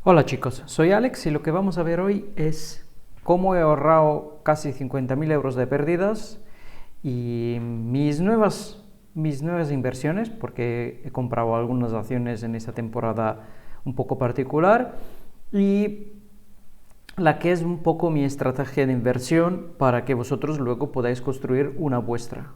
Hola chicos, soy Alex y lo que vamos a ver hoy es cómo he ahorrado casi 50.000 euros de pérdidas y mis nuevas inversiones, porque he comprado algunas acciones en esta temporada un poco particular, y la que es un poco mi estrategia de inversión para que vosotros luego podáis construir una vuestra.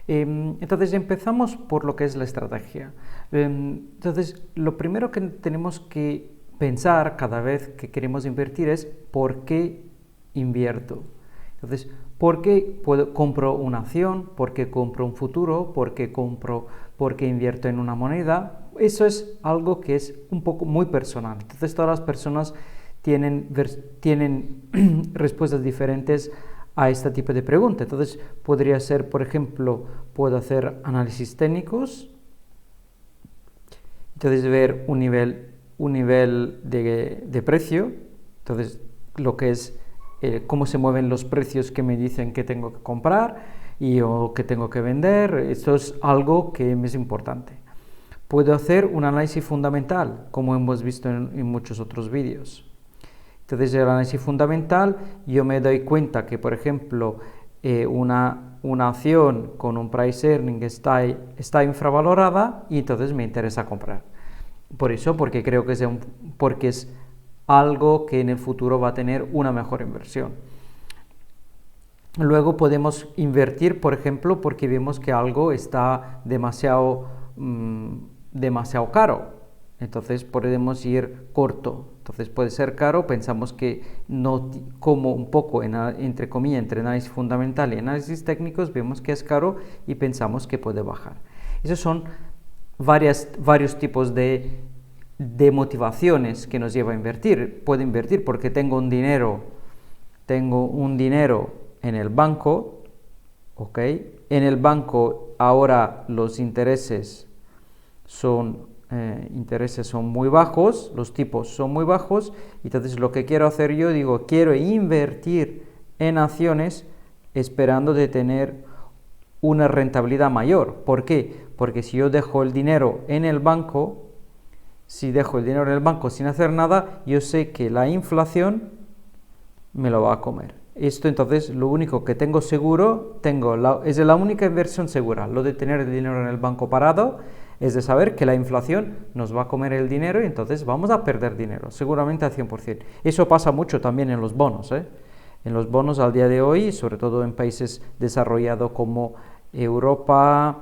Entonces empezamos por lo que es la estrategia. Entonces, lo primero que tenemos que pensar cada vez que queremos invertir es ¿por qué invierto? Entonces, ¿por qué compro una acción? ¿Por qué compro un futuro? ¿Por qué invierto en una moneda? Eso es algo que es un poco muy personal. Entonces, todas las personas tienen respuestas diferentes a este tipo de pregunta. Entonces, podría ser, por ejemplo, puedo hacer análisis técnicos, entonces ver un nivel de precio, entonces lo que es cómo se mueven los precios que me dicen que tengo que comprar o que tengo que vender. Esto es algo que me es importante. Puedo hacer un análisis fundamental, como hemos visto en muchos otros vídeos. Entonces, el análisis fundamental, yo me doy cuenta que, por ejemplo, una acción con un price earning está infravalorada y entonces me interesa comprar. Por eso, porque creo que porque es algo que en el futuro va a tener una mejor inversión. Luego podemos invertir, por ejemplo, porque vemos que algo está demasiado caro. Entonces podemos ir corto. Entonces puede ser caro, pensamos que no, como un poco entre comillas, entre análisis fundamental y análisis técnicos, vemos que es caro y pensamos que puede bajar. Esos son varios tipos de motivaciones que nos lleva a invertir. Puedo invertir porque tengo un dinero en el banco, ¿ok? En el banco ahora los intereses son muy bajos, los tipos son muy bajos, y entonces lo que quiero hacer yo, quiero invertir en acciones esperando de tener una rentabilidad mayor. ¿Por qué? Porque si yo dejo el dinero en el banco, sin hacer nada, yo sé que la inflación me lo va a comer. Esto entonces lo único que tengo seguro, es la única inversión segura, lo de tener el dinero en el banco parado, es de saber que la inflación nos va a comer el dinero y entonces vamos a perder dinero, seguramente al 100%. Eso pasa mucho también en los bonos, En los bonos al día de hoy, sobre todo en países desarrollados como Europa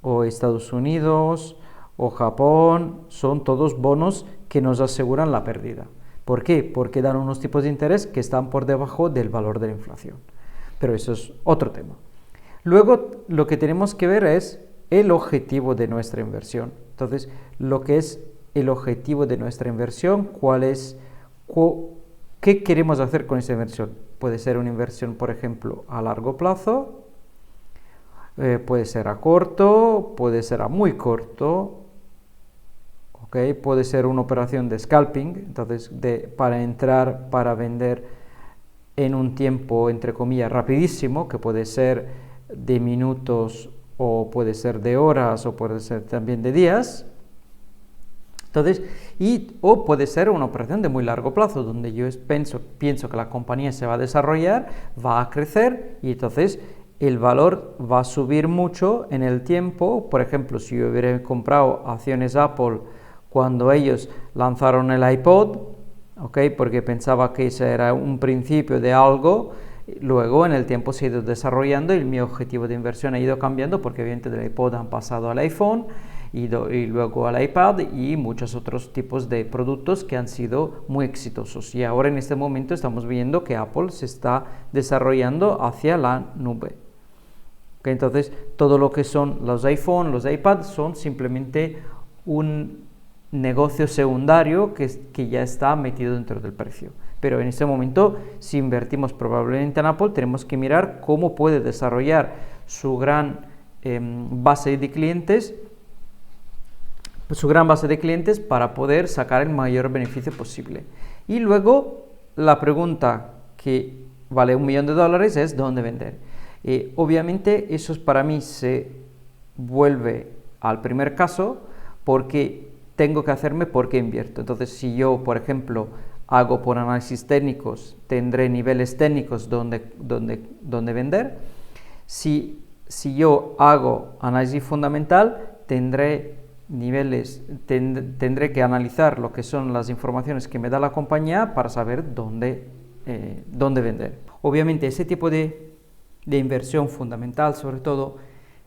o Estados Unidos o Japón, son todos bonos que nos aseguran la pérdida. ¿Por qué? Porque dan unos tipos de interés que están por debajo del valor de la inflación. Pero eso es otro tema. Luego, lo que tenemos que ver es el objetivo de nuestra inversión. Entonces, lo que es el objetivo de nuestra inversión, ¿qué queremos hacer con esa inversión? Puede ser una inversión, por ejemplo, a largo plazo, puede ser a corto, puede ser a muy corto, ¿okay? Puede ser una operación de scalping, entonces para entrar, para vender en un tiempo, entre comillas, rapidísimo, que puede ser de minutos o puede ser de horas o puede ser también de días. Entonces, o puede ser una operación de muy largo plazo, donde yo pienso que la compañía se va a desarrollar, va a crecer y entonces el valor va a subir mucho en el tiempo. Por ejemplo, si yo hubiera comprado acciones Apple cuando ellos lanzaron el iPod, ¿okay? Porque pensaba que ese era un principio de algo, luego en el tiempo se ha ido desarrollando y mi objetivo de inversión ha ido cambiando porque evidentemente del iPod han pasado al iPhone y luego al iPad y muchos otros tipos de productos que han sido muy exitosos. Y ahora en este momento estamos viendo que Apple se está desarrollando hacia la nube. ¿Okay? Entonces, todo lo que son los iPhone, los iPad son simplemente un negocio secundario que ya está metido dentro del precio. Pero en este momento, si invertimos probablemente en Apple, tenemos que mirar cómo puede desarrollar su gran base de clientes para poder sacar el mayor beneficio posible. Y luego, la pregunta que vale $1.000.000 es ¿dónde vender? Obviamente, eso para mí se vuelve al primer caso, porque tengo que hacerme por qué invierto. Entonces, si yo, por ejemplo, hago por análisis técnicos, tendré niveles técnicos donde vender. Si yo hago análisis fundamental, tendré que analizar lo que son las informaciones que me da la compañía para saber dónde vender. Obviamente, ese tipo de inversión fundamental, sobre todo,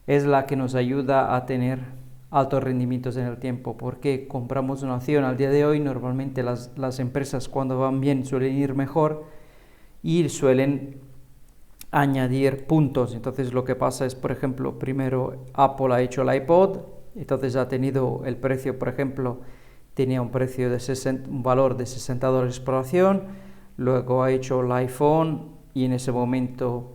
es la que nos ayuda a tener altos rendimientos en el tiempo, porque compramos una acción al día de hoy. Normalmente las empresas, cuando van bien, suelen ir mejor y suelen añadir puntos. Entonces lo que pasa es, por ejemplo, primero Apple ha hecho el iPod, entonces ha tenido el precio, por ejemplo, tenía un valor de $60 por acción, luego ha hecho el iPhone y en ese momento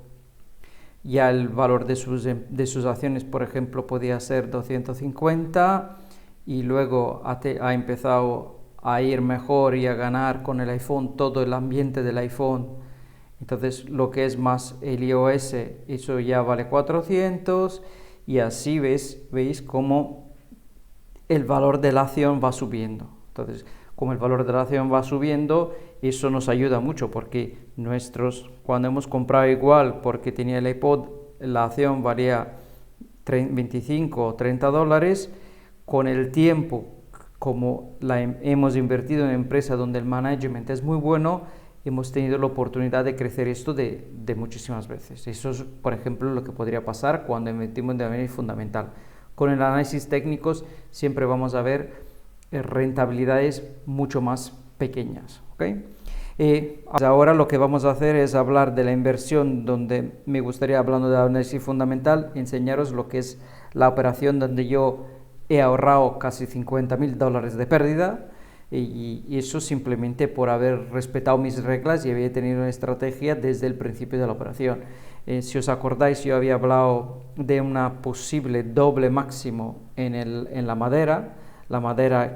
ya el valor de sus acciones, por ejemplo, podía ser 250, y luego ha empezado a ir mejor y a ganar con el iPhone, todo el ambiente del iPhone. Entonces lo que es más el iOS, eso ya vale 400, y así veis cómo el valor de la acción va subiendo. Entonces, como el valor de la acción va subiendo, eso nos ayuda mucho, porque cuando hemos comprado igual, porque tenía el iPod, la acción valía 25 o $30, con el tiempo, como hemos invertido en una empresa donde el management es muy bueno, hemos tenido la oportunidad de crecer esto de muchísimas veces. Eso es, por ejemplo, lo que podría pasar cuando invertimos de manera fundamental. Con el análisis técnicos siempre vamos a ver rentabilidades mucho más pequeñas, ¿okay? Ahora lo que vamos a hacer es hablar de la inversión, donde me gustaría, hablando de análisis fundamental, enseñaros lo que es la operación donde yo he ahorrado casi $50.000 de pérdida, y eso simplemente por haber respetado mis reglas y había tenido una estrategia desde el principio de la operación. Si os acordáis, yo había hablado de una posible doble máximo en la madera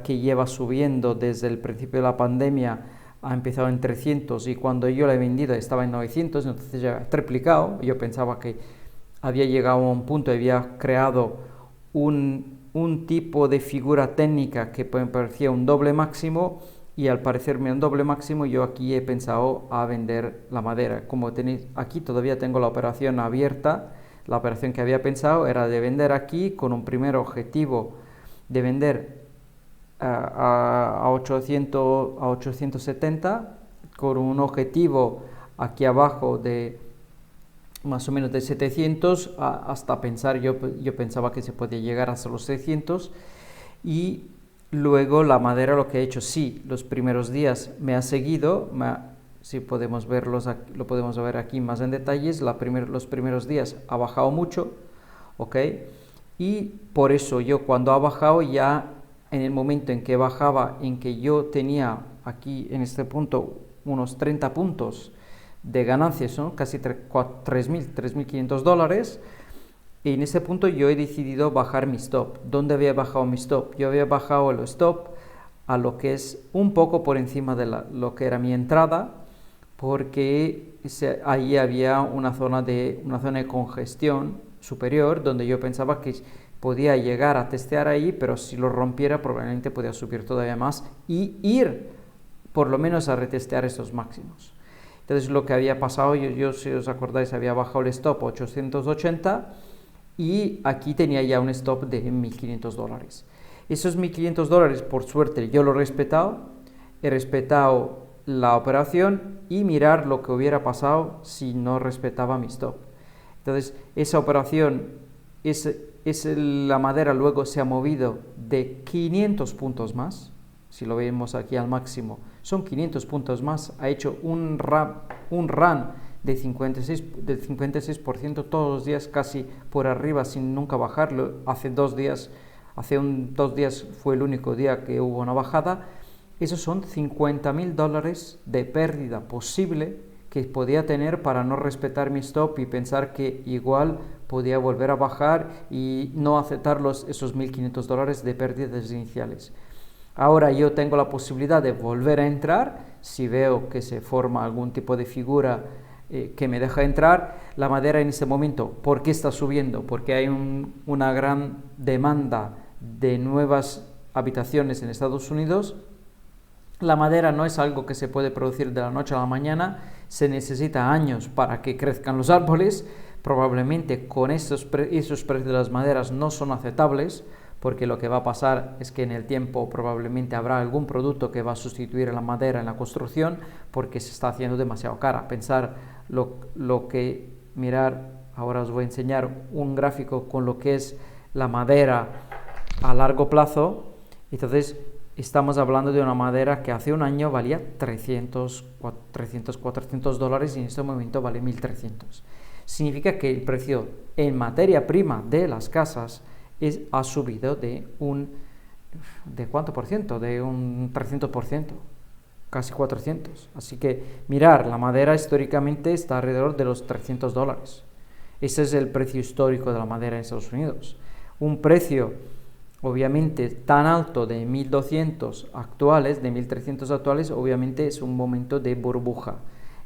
que lleva subiendo desde el principio de la pandemia. Ha empezado en 300 y cuando yo la he vendido estaba en 900, entonces ya ha triplicado. Yo pensaba que había llegado a un punto, había creado un tipo de figura técnica que me parecía un doble máximo, y al parecerme un doble máximo, yo aquí he pensado a vender la madera. Como tenéis aquí, todavía tengo la operación abierta. La operación que había pensado era de vender aquí con un primer objetivo de vender a 870, con un objetivo aquí abajo de más o menos de 700, hasta pensar, yo pensaba que se podía llegar hasta los 600. Y luego la madera, lo que he hecho, sí, los primeros días me ha seguido, si podemos verlo podemos ver aquí más en detalles. Los primeros días ha bajado mucho, ¿ok? Y por eso yo, cuando ha bajado, ya en el momento en que bajaba, en que yo tenía aquí en este punto unos 30 puntos de ganancias, ¿no? Casi $3.500, y en ese punto yo he decidido bajar mi stop. ¿Dónde había bajado mi stop? Yo había bajado el stop a lo que es un poco por encima de lo que era mi entrada, porque ahí había una zona de congestión superior, donde yo pensaba que podía llegar a testear ahí, pero si lo rompiera probablemente podía subir todavía más y ir por lo menos a retestear esos máximos. Entonces lo que había pasado, yo si os acordáis, había bajado el stop a 880 y aquí tenía ya un stop de $1.500. Esos $1.500, por suerte, yo lo he respetado la operación, y mirar lo que hubiera pasado si no respetaba mi stop. Entonces esa operación, la madera luego se ha movido de 500 puntos más. Si lo vemos aquí al máximo, son 500 puntos más. Ha hecho un run del 56% todos los días, casi por arriba, sin nunca bajarlo. Hace 2 días fue el único día que hubo una bajada. Esos son $50.000 de pérdida posible que podía tener para no respetar mi stop y pensar que igual podía volver a bajar y no aceptar esos $1.500 de pérdidas iniciales. Ahora yo tengo la posibilidad de volver a entrar si veo que se forma algún tipo de figura que me deja entrar. La madera en ese momento, ¿por qué está subiendo? Porque hay una gran demanda de nuevas habitaciones en Estados Unidos, la madera no es algo que se puede producir de la noche a la mañana, se necesita años para que crezcan los árboles. Probablemente con esos precios de las maderas no son aceptables, porque lo que va a pasar es que en el tiempo probablemente habrá algún producto que va a sustituir a la madera en la construcción, porque se está haciendo demasiado cara. Pensar mirar, ahora os voy a enseñar un gráfico con lo que es la madera a largo plazo. Entonces estamos hablando de una madera que hace un año valía 300, 400 dólares y en este momento vale 1.300. Significa que el precio en materia prima de las casas ha subido ¿de cuánto por ciento? De un 300%, casi 400. Así que mirar, la madera históricamente está alrededor de los 300 dólares. Ese es el precio histórico de la madera en Estados Unidos. Un precio obviamente tan alto de 1.200 actuales, de 1.300 actuales, obviamente es un momento de burbuja.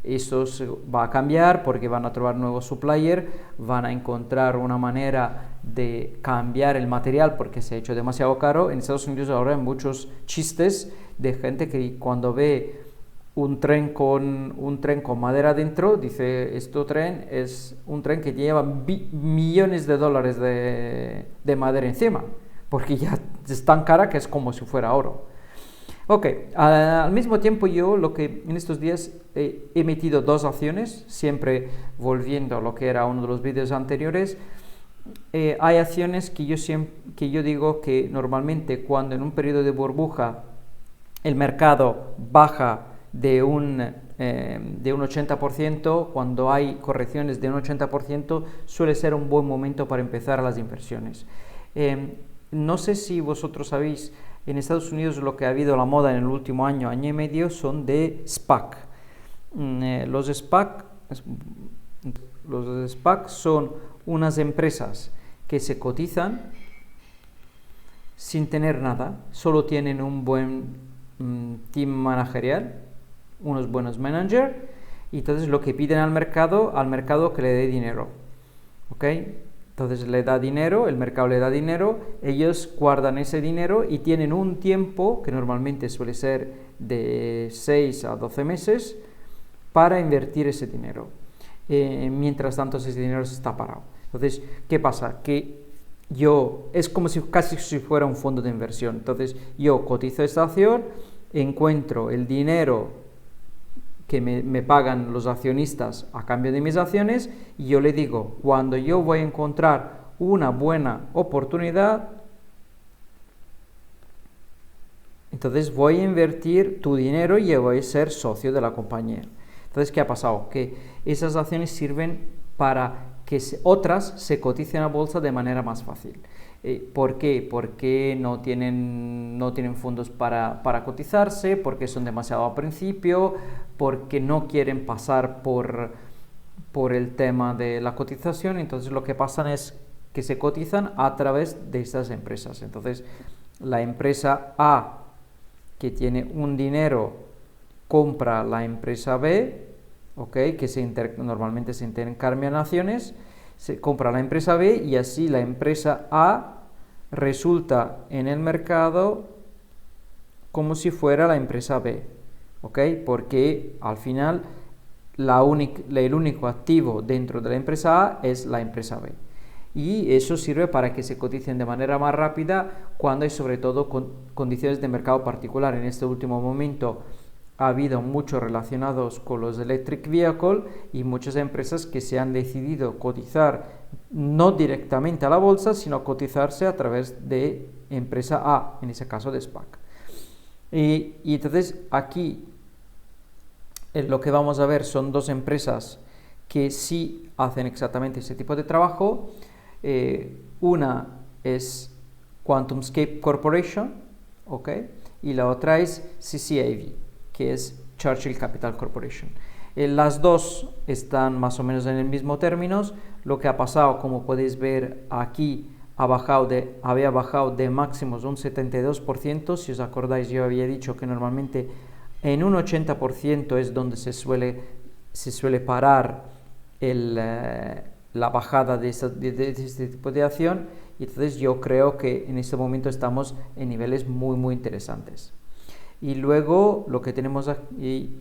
Eso va a cambiar porque van a trobar nuevos suppliers, van a encontrar una manera de cambiar el material porque se ha hecho demasiado caro. En Estados Unidos ahora hay muchos chistes de gente que cuando ve un tren con madera dentro, dice, este tren es un tren que lleva millones de dólares de madera encima, porque ya es tan cara que es como si fuera oro. Ok, al mismo tiempo yo en estos días he metido dos acciones, siempre volviendo a lo que era uno de los vídeos anteriores. Hay acciones que yo digo que normalmente cuando en un periodo de burbuja el mercado baja de un 80%, cuando hay correcciones de un 80%, suele ser un buen momento para empezar las inversiones. No sé si vosotros sabéis, en Estados Unidos lo que ha habido la moda en el último año y medio son de SPAC. Los SPAC son unas empresas que se cotizan sin tener nada, solo tienen un buen team managerial, unos buenos managers, y entonces lo que piden al mercado que le dé dinero. ¿Ok? Entonces le da dinero, el mercado le da dinero, ellos guardan ese dinero y tienen un tiempo, que normalmente suele ser de 6 a 12 meses, para invertir ese dinero. Mientras tanto ese dinero se está parado. Entonces, ¿qué pasa? Que es como casi si fuera un fondo de inversión. Entonces, yo cotizo esta acción, encuentro el dinero que me pagan los accionistas a cambio de mis acciones, y yo le digo, cuando yo voy a encontrar una buena oportunidad, entonces voy a invertir tu dinero y yo voy a ser socio de la compañía. Entonces, ¿qué ha pasado? Que esas acciones sirven para que otras se coticen a bolsa de manera más fácil. ¿Por qué? Porque no tienen fondos para cotizarse, porque son demasiado al principio, porque no quieren pasar por el tema de la cotización. Entonces lo que pasa es que se cotizan a través de estas empresas. Entonces la empresa A, que tiene un dinero, compra la empresa B, ¿okay? Que normalmente se intercambian acciones, se compra la empresa B y así la empresa A resulta en el mercado como si fuera la empresa B, ¿ok? Porque al final el único activo dentro de la empresa A es la empresa B. Y eso sirve para que se coticen de manera más rápida cuando hay sobre todo condiciones de mercado particular. En este último momento ha habido muchos relacionados con los electric vehicles y muchas empresas que se han decidido cotizar no directamente a la bolsa, sino cotizarse a través de empresa A, en ese caso de SPAC. Y entonces aquí lo que vamos a ver son dos empresas que sí hacen exactamente ese tipo de trabajo. Una es QuantumScape Corporation, ¿ok? Y la otra es CCAV, que es Churchill Capital Corporation. Las dos están más o menos en el mismo términos. Lo que ha pasado, como podéis ver aquí, había bajado de máximos un 72%. Si os acordáis, yo había dicho que normalmente en un 80% es donde se suele parar la bajada de este tipo de acción, y entonces yo creo que en este momento estamos en niveles muy muy interesantes. Y luego lo que tenemos aquí,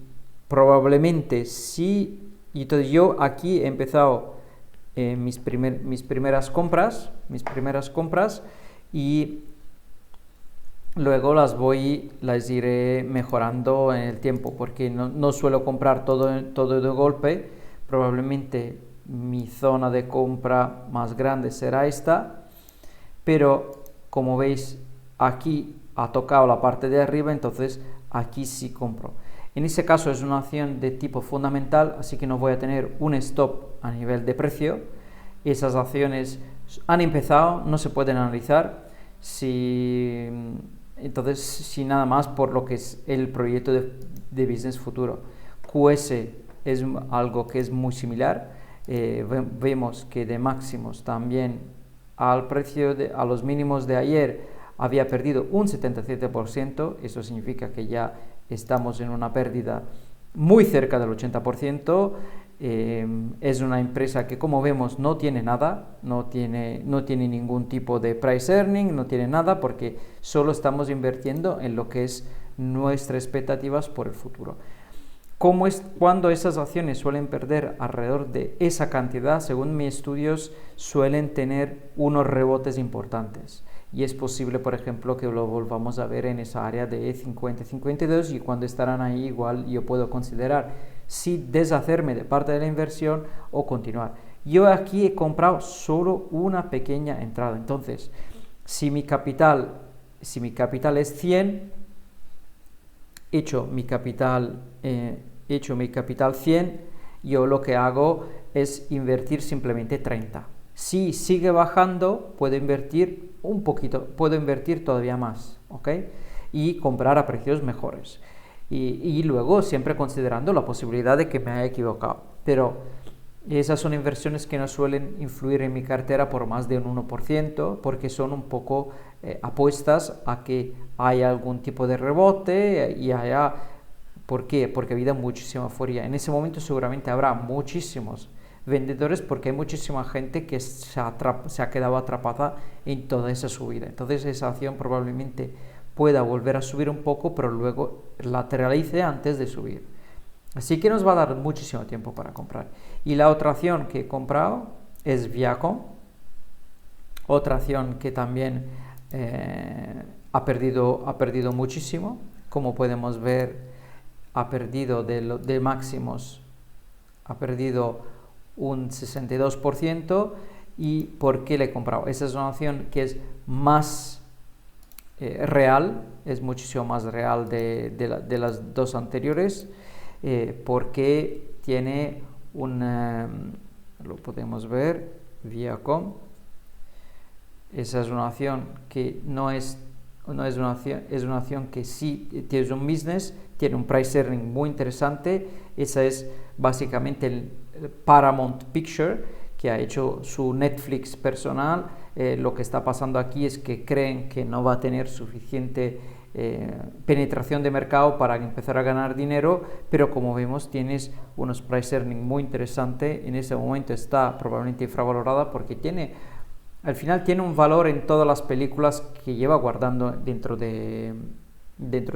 probablemente sí, y entonces yo aquí he empezado mis primeras compras y luego las iré mejorando en el tiempo, porque no suelo comprar todo de golpe. Probablemente mi zona de compra más grande será esta, pero como veis aquí ha tocado la parte de arriba, entonces aquí sí compro. En ese caso es una acción de tipo fundamental, así que no voy a tener un stop a nivel de precio. Esas acciones han empezado, no se pueden analizar. Entonces, si nada más por lo que es el proyecto de business futuro. QS es algo que es muy similar. Vemos que de máximos también a los mínimos de ayer había perdido un 77%. Eso significa que ya estamos en una pérdida muy cerca del 80%. Es una empresa que, como vemos, no tiene nada, no tiene ningún tipo de price earning, no tiene nada, porque solo estamos invirtiendo en lo que es nuestras expectativas por el futuro. Cuando esas acciones suelen perder alrededor de esa cantidad, según mis estudios, suelen tener unos rebotes importantes. Y es posible, por ejemplo, que lo volvamos a ver en esa área de 50-52, y cuando estarán ahí igual yo puedo considerar si deshacerme de parte de la inversión o continuar. Yo aquí he comprado solo una pequeña entrada. Entonces, si mi capital es 100, hecho mi capital 100, yo lo que hago es invertir simplemente 30. Si sigue bajando, puedo invertir un poquito, puedo invertir todavía más, ¿ok? Y comprar a precios mejores. Y luego siempre considerando la posibilidad de que me haya equivocado. Pero esas son inversiones que no suelen influir en mi cartera por más de un 1%, porque son un poco apuestas a que haya algún tipo de rebote y haya... ¿Por qué? Porque ha habido muchísima euforia. En ese momento seguramente habrá muchísimos vendedores, porque hay muchísima gente que se ha quedado atrapada en toda esa subida. Entonces esa acción probablemente pueda volver a subir un poco, pero luego lateralice antes de subir. Así que nos va a dar muchísimo tiempo para comprar. Y la otra acción que he comprado es Viacom, otra acción que también ha perdido muchísimo. Como podemos ver, ha perdido de máximos, ha perdido un 62%. ¿Y por qué le he comprado? Esa es una acción que es más real, es muchísimo más real de las dos anteriores, porque tiene lo podemos ver, Viacom. Esa es una acción que no es una acción, es una acción que sí tiene un business, tiene un price earning muy interesante. Esa es básicamente el Paramount Picture, que ha hecho su Netflix personal. Lo que está pasando aquí es que creen que no va a tener suficiente penetración de mercado para empezar a ganar dinero, pero como vemos tienes unos price earning muy interesantes. En ese momento está probablemente infravalorada, porque al final tiene un valor en todas las películas que lleva guardando dentro de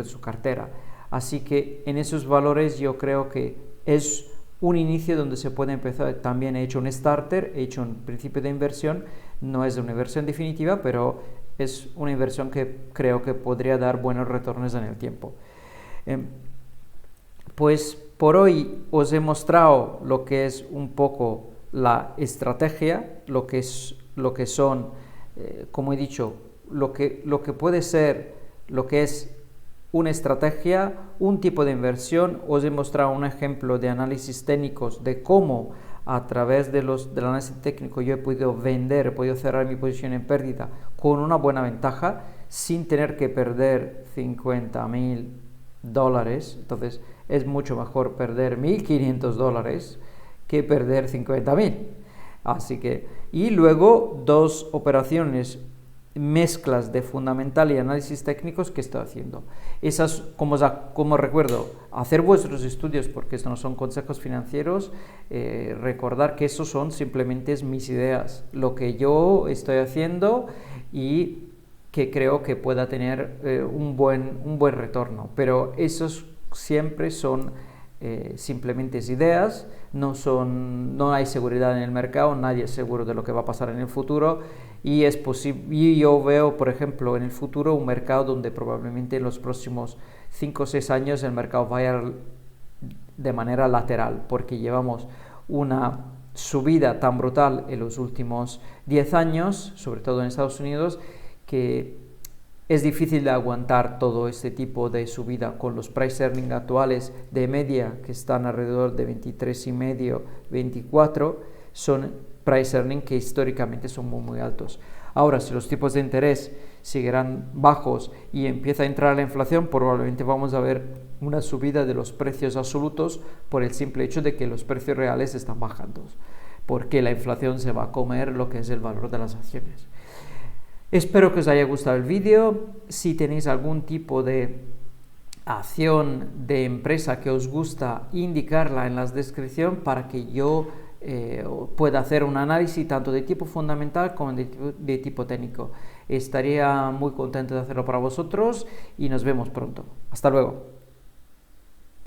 su cartera. Así que en esos valores yo creo que es un inicio donde se puede empezar. También he hecho un starter, he hecho un principio de inversión. No es una inversión definitiva, pero es una inversión que creo que podría dar buenos retornos en el tiempo. Pues por hoy os he mostrado lo que es un poco la estrategia, lo que son, como he dicho, lo que puede ser, lo que es una estrategia, un tipo de inversión. Os he mostrado un ejemplo de análisis técnicos de cómo a través del análisis técnico yo he podido vender, he podido cerrar mi posición en pérdida con una buena ventaja sin tener que perder $50,000. Entonces es mucho mejor perder $1,500 que perder 50,000. Así que, y luego dos operaciones mezclas de fundamental y análisis técnicos que estoy haciendo. Esas, como recuerdo, hacer vuestros estudios, porque esto no son consejos financieros, recordar que eso son simplemente mis ideas, lo que yo estoy haciendo y que creo que pueda tener un buen retorno, pero esos siempre son simplemente ideas, no hay seguridad en el mercado, nadie es seguro de lo que va a pasar en el futuro, y es posible, y yo veo, por ejemplo, en el futuro un mercado donde probablemente en los próximos 5 o 6 años el mercado vaya de manera lateral, porque llevamos una subida tan brutal en los últimos 10 años, sobre todo en Estados Unidos, que es difícil de aguantar todo este tipo de subida con los price earning actuales de media que están alrededor de 23,5, 24, son price earning que históricamente son muy altos. Ahora, si los tipos de interés seguirán bajos y empieza a entrar la inflación, probablemente vamos a ver una subida de los precios absolutos por el simple hecho de que los precios reales están bajando, porque la inflación se va a comer lo que es el valor de las acciones. Espero que os haya gustado el vídeo. Si tenéis algún tipo de acción de empresa que os gusta, indicarla en la descripción para que yo pueda hacer un análisis tanto de tipo fundamental como de tipo técnico. Estaría muy contento de hacerlo para vosotros y nos vemos pronto. Hasta luego.